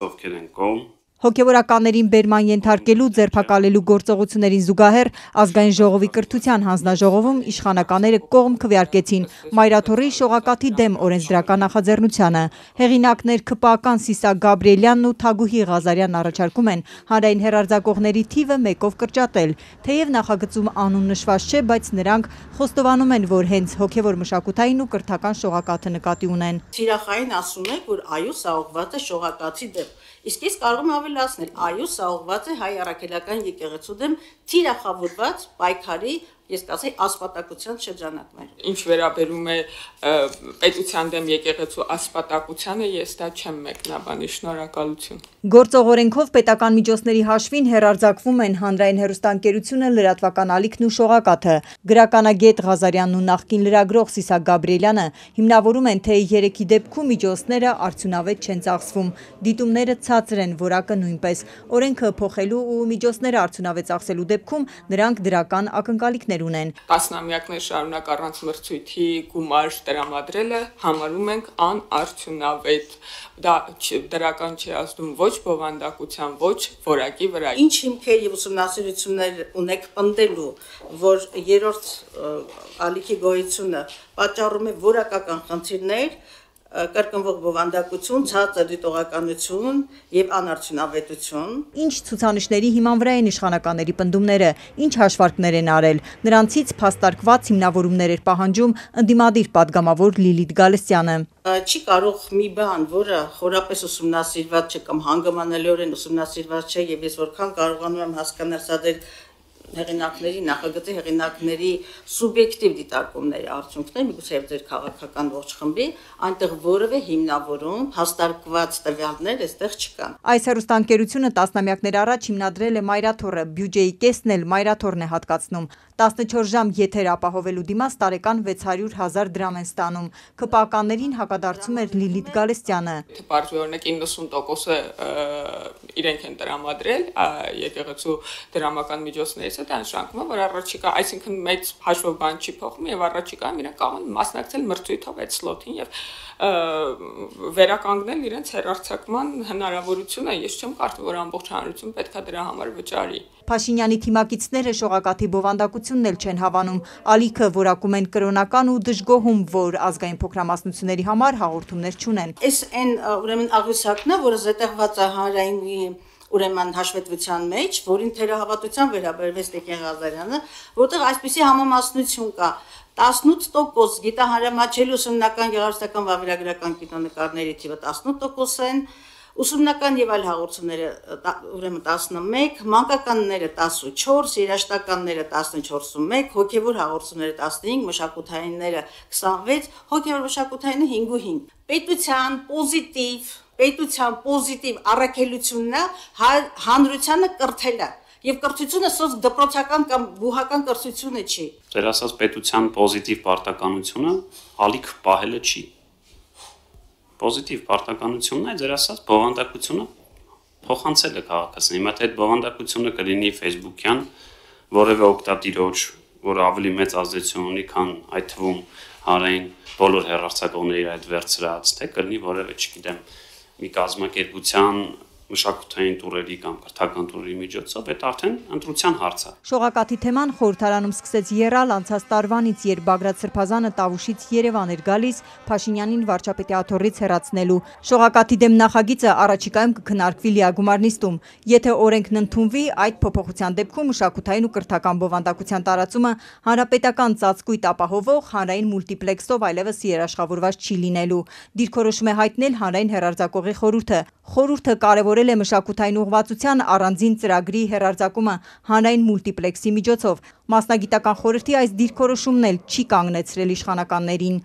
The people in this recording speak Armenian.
ովքեր են կողմ Հոգևորականներին բերման ենթարկելու ձերբակալելու գործողություններին զուգահեռ ազգային ժողովի կրթության հանձնաժողովում իշխանականները կողմ քվեարկեցին Մայրաթորի շողակաթի դեմ օրենսդրական նախաձեռնությանը։ Հեղինակներ ՔՊԱ-ական Սիսակ Գաբրիելյանն ու Թագուհի Ղազարյանն առաջարկում են հանրային հեռարձակողների թիվը 1-ով կրճատել։ Թեև նախագծում անուն նշված չէ, բայց նրանք խոստովանում են, որ հենց հոգևոր մշակութային ու կրթական շողակաթը նկատի ունեն։ Թիրախային ասում եք, որ այո, սա ուղղված է շողակաթի դեմ։ Իսկ ես կարող եմ ավելացնել, այո, սա ուղղված է հայ առաքելական եկեղեցու դեմ թիրախավորված պայքարի, ես կասեի, ասպատակության շրջանակներ։ Ինչ վերաբերում է պետության դեմ եկեղեցու ասպատակությանը, ես դա չեմ մեկնաբանի, շնորհակալություն։ Գործող օրենքով պետական միջոցների հաշվին հեռարձակվում են հանրային հեռուստաընկերությունը, լրատվական ալիքն ու շողակաթը։ Գրականագետ Ղազարյանն ու նախկին լրագրող Սիսակ Գաբրիելյանը հիմնավորում են, թե երեքի դեպքում միջոցները արդյունավետ չեն ծախսվում։ Դիտումները ցածր են, որակը նույնպես։ Օրենքը փոխելու ու միջոցները արդյունավետ ծախսելու դեպքում նրանք դրական ակնկալիքներ ունեն։ Տասնամյակներ շարունակ առանց մրցույթի գումար տրամադրելը համարում ենք անարդյունավետ։ Դա դրական չի ազդում ոչ բովանդակության, ոչ որակի վրա։ Ինչ հիմքեր եւ ուսումնասիրություններ ունեք պնդելու, որ երրորդ ալիքի գոյությունը պատճառում է որակական խնդիրներ, կրկնվող բովանդակություն, ցածր դիտողականություն եւ անարդյունավետություն։ Ինչ ցուցանիշների հիման վրա են իշխանականների պնդումները, ինչ հաշվարկներ են արել։ Նրանցից փաստարկված հիմնավորումներ էր պահանջում ընդդիմադիր падգամավոր Լիլիթ Գալստյանը։ Չի կարող մի բան, որը խորապես ուսումնասիրված չէ կամ հանգամանալիորեն ուսումնասիրված չէ, եւ ես որքան կարողանում եմ հասկանալ, սա դեր հեղինակների, նախագծի հեղինակների սուբյեկտիվ դիտարկումների արդյունքներ, միգուցե եւ ձեր քաղաքական ողջ խմբի, այնտեղ որևէ հիմնավորում, հաստարկված տվյալներ այստեղ չկան։ Այս հեռուստաընկերությունը տասնամյակներ առաջ հիմնադրել է Մայրաթորը, բյուջեի կեսն էլ Մայրաթորն է հատկացնում։ 14 ժամ եթեր ապահովելու դիմաց տարեկան 600,000 դրամ են ստանում։ ՔՊԱ-ականներին հակադարձում էր Լիլիթ Գալստյանը։ Պարզվի օրինակ 90%-ը իրենք են տրամադրել եկեղեցու դրամական միջոցներից, դա նշանակում է, որ առաջիկա, այսինքն մեծ հաշվով բան չի փոխվում եւ առաջիկայում իրենք կարող են մասնակցել մրցույթով այդ սլոթին եւ վերականգնել իրենց հեռարձակման հնարավորությունը։ Ես չեմ կարծում, որ ամբողջ հանրություն պետք է դրա համար վճարի։ Փաշինյանի թիմակիցները շողակաթի բովանդակությունն էլ չեն հավանում։ Ալիքը որակում են կրոնական ու դժգոհում, որ ազգային փոքրամասնությունների համար հաղորդումներ չունեն։ Այս այն ուրեմն աղյուսակն է, որը զետեղված է հանրային ուրեմն հաշվետվության մեջ, որին թերահավատության վերաբերվեց Տիկին Ղազարյանը, որտեղ այսպիսի համամասնություն կա 18% գիտահանրամատչելի ուսումնական գեղարվեստական վավերագրական կինոնկարների թիվը 18% են, ուսումնական եւ այլ հաղորդումները ուրեմն 11, մանկականները 14, երաժշտականները 14.1, հոգեվոր հաղորդումները 15, մշակութայինները 26, հոգեվոր մշակութայինը 5.5։ Պետության պոզիտիվ առաքելությունն է հանրությանը կրթելը եւ կրթությունը սոց դպրոցական կամ բուհական կրթությունը չի։ Ձեր ասած պետության պոզիտիվ պարտականությունը ալիք պահելը չի։ Պոզիտիվ պարտականությունն է ձեր ասած բովանդակությունը փոխանցելը քաղաքացին։ Հիմա թե այդ բովանդակությունը կլինի Facebook-յան որևէ օգտատիրոջ, որ ավելի մեծ ազդեցություն ունի, քան այդ թվում հանրային բոլոր հեռարձակողների այդ վերցրած, թե կլինի որևէ, չգիտեմ, մի կազմակերպության մշակութային տուրերի կամ կրթական տուրերի միջոցով, այդ արդեն ընտրության հարց է։ Շողակաթի թեման խորհրդարանում սկսեց եռալ անցած տարվանից, երբ Բագրատ Սրբազանը Տավուշից Երևան էր գալիս Փաշինյանին վարչապետի աթոռից հեռացնելու։ Շողակաթի դեմ նախագիծը առաջիկայում կքննարկվի լիագումար նիստում։ Եթե օրենքն ընդունվի, այդ փոփոխության դեպքում մշակութային ու կրթական բովանդակության տարածումը հանրապետական ծածկույթ ապահովող հանրային մուլտիպլեքսով այլևս երաշխավորված չի լինելու։ Դիրքորոշում է հայտնել հանրային հեռարձակողի խորհուրդը։ Խորհուրդը կարևորել է մշակութային ուղղվածության առանձին ծրագրի հեռարձակումը հանրային մուլտիպլեքսի միջոցով։ Մասնագիտական խորհրդի այս դիրքորոշումն էլ չի կանգնեցրել իշխանականներին։